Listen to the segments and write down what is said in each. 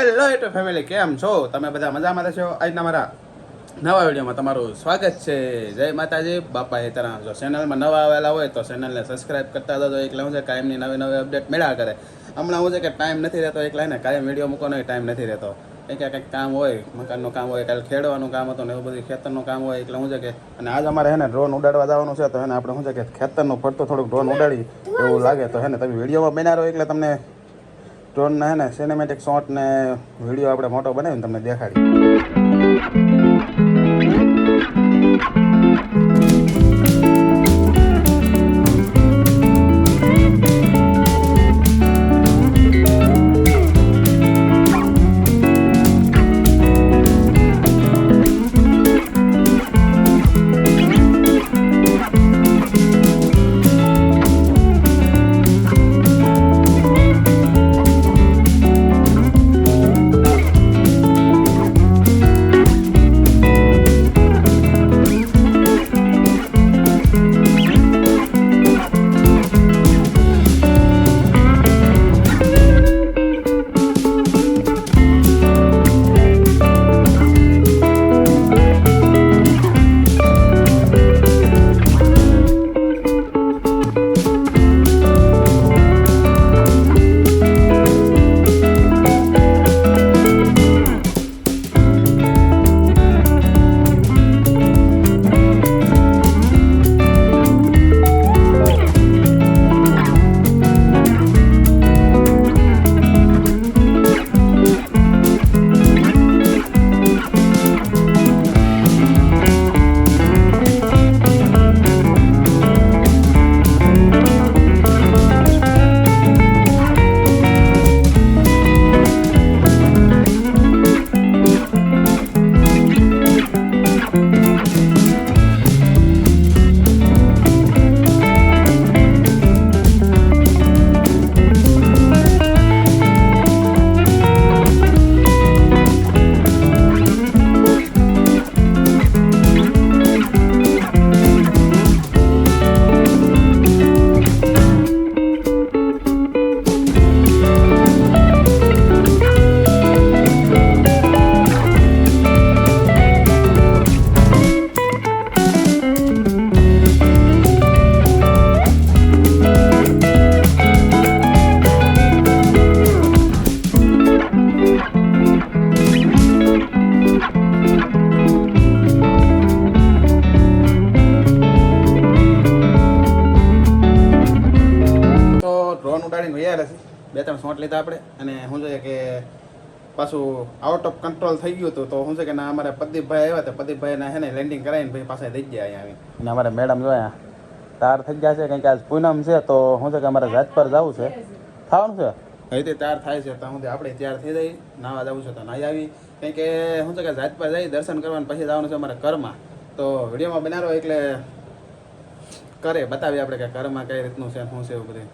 Hello YouTube family, કેમ છો તમે? બધા મજામાં રહેશો? આજના મારા નવા વિડીયોમાં તમારું સ્વાગત છે. જય માતાજી, બાપા હેતરામ. જો ચેનલમાં નવા આવેલા હોય તો ચેનલને સબસ્ક્રાઈબ કરતા જજો. એટલે હું છે કાયમની નવી અપડેટ મળ્યા કરે. હમણાં હું છે કે ટાઈમ નથી રહેતો, એટલે ને કાયમ વિડીયો મૂકવાનો ટાઈમ નથી રહેતો. કંઈક કામ હોય, મકાનનું કામ હોય, કાલે ખેડવાનું કામ હતું ને એવું બધું ખેતરનું કામ હોય. એટલે હું છે કે અને આજ અમારે હે ને ડ્રોન ઉડાડવા જવાનું છે. તો હે ને આપણે શું છે કે ખેતરનું ફરતું થોડુંક ડ્રોન ઉડાડી એવું લાગે તો હે ને તમે વિડીયોમાં બન્યા રહો. એટલે તમને ડ્રોનના હે ને સિનેમેટિક શોટ ને વિડીયો આપણે મોટો બનાવીને તમને દેખાડી. બે ત્રણ શોટ લીધા આપણે અને શું છે કે પાછું આઉટ ઓફ કંટ્રોલ થઈ ગયું હતું. તો શું છે કે ના અમારે પ્રદીપભાઈ આવ્યા હતા. પ્રદીપભાઈને હે ને લેન્ડિંગ કરાવીને ભાઈ પાસે થઈ ગયા અહીંયા આવી. અને અમારે મેડમ જોયા તાર થઈ ગયા છે. કંઈક આજ પૂનમ છે તો શું છે કે અમારે જાત પર જવું છે, થવાનું છે અહીંથી તૈયાર થાય છે. તો હું આપણે તૈયાર થઈ જઈ નાવા જવું છે તો નાહી આવી. કંઈ કે શું છે કે જાત પર જઈ દર્શન કરવાનું પછી જવાનું છે અમારે ઘરમાં. તો વિડીયોમાં બનાવો એટલે કરે બતાવીએ આપણે કે ઘરમાં કઈ રીતનું છે શું છે એવું બધું.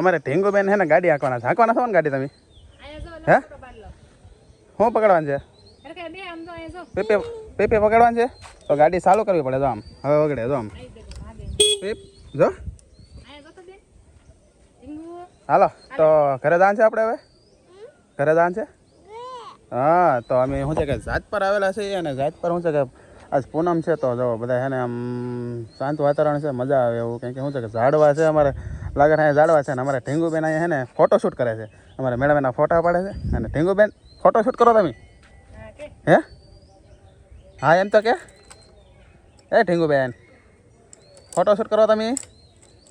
અમારે ઢીંગુબેન છે ને ગાડી હાંકવાના છે. હાંકવાના છો ને ગાડી તમે? હે શું પકડવાનું છે? પેપે પેપે પકડવાનું છે તો ગાડી ચાલુ કરવી પડે. જો આમ હવે વગડે. જો આમ પેપ જો હાલો. તો ઘરે જવાનું છે આપણે હવે? ઘરે જવાનું છે? હા. તો અમે શું છે કે જાત પર આવેલા છીએ અને જાત પર શું છે કે આજ પૂનમ છે તો જો બધા છે ને આમ શાંત વાતાવરણ છે, મજા આવે એવું. કંઈક શું છે કે ઝાડવા છે અમારે લાગે અહીંયા ઝાડવા છે ને અમારે ઢીંગુબેન અહીંયા છે ને ફોટોશૂટ કરે છે. અમારે મેડમ એના ફોટા પાડે છે અને ઢીંગુબેન ફોટોશૂટ કરો તમે? હે હા એમ તો કે એ ઢીંગુબેન ફોટોશૂટ કરો તમે?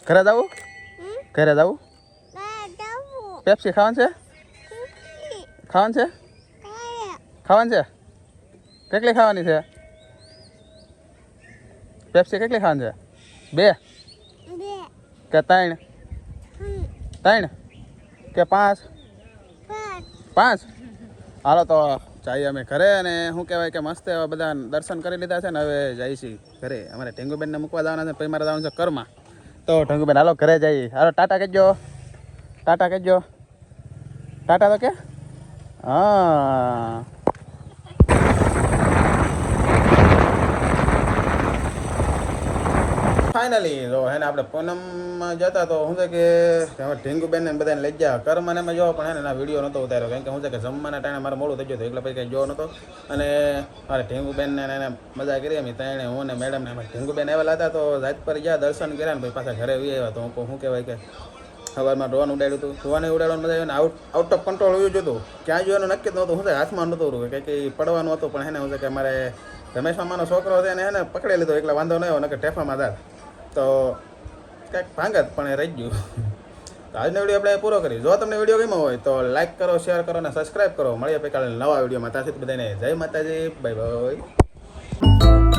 ઘરે જવું? ઘરે જવું? પેપ્સી ખાવાનું છે? ખાવાનું છે? ખાવાનું છે? કેટલી ખાવાની છે પેપ્સી? કેટલી ખાવાની છે? 2 કે 3? 3 કે 5? 5. હાલો તો ચાઈ અમે ઘરે અને શું કહેવાય કે મસ્ત એવા બધા દર્શન કરી લીધા છે ને હવે જઈએ છીએ ઘરે. અમારે ઢેંગુબેનને મૂકવા જવાના છે, પછી મારે જવાનું છે કરમાં. તો ઢેંગુબેન હાલો ઘરે જઈએ. હાલો ટાટા કહેજો, ટાટા કહેજો, ટાટા તો કે હા. ફાઇનલી તો હે ને આપણે પૂનમમાં જતા તો શું છે કે હવે ઢીંગુબેન ને બધાને લઈ ગયા કર્મ ને એમાં જોવા, પણ હે ને એના વિડીયો નહોતો ઉતાર્યો, કારણ કે શું છે કે જમવાના ટાણે મારે મોડું થઈ ગયું હતું, એટલે પછી કંઈ જોવો નહોતો. અને મારે ઢીંગુબેન ને એને મજા કરી અમે ત્રણે, હું ને મેડમ ને. ઢીંગુબેન આવેલા હતા તો જાત પર ગયા, દર્શન કર્યા ને પછી પાછા ઘરે આવી આવ્યા. તો હું શું કહેવાય કે સવારમાં ડ્રોન ઉડાડ્યું હતું, ડ્રોન ઉડાડવાનું મજા આવે ને આઉટ ઓફ કંટ્રોલ હોયું જોતું, ક્યાં જોવાનું નક્કી જ નહોતું. શું છે હાથમાં નહોતું રહ્યું, કંઈક પડવાનું હતું, પણ હે ને શું છે કે અમારે રમેશ મામાનો છોકરો છે ને એને પકડી લીધો, એટલે વાંધો ન આવ્યો, નકે ટેફામાં હતા તો કંઈક ભાંગત પણ એ રહી ગયું. તો આજનો વિડીયો આપણે પૂરો કરી. જો તમને વિડીયો ગમ્યો હોય તો લાઈક કરો, શેર કરો અને સબસ્ક્રાઈબ કરો. મળીએ પછી કાલે નવા વિડીયોમાં. ત્યાં સુધી બધાને જય માતાજી, બાય બાય.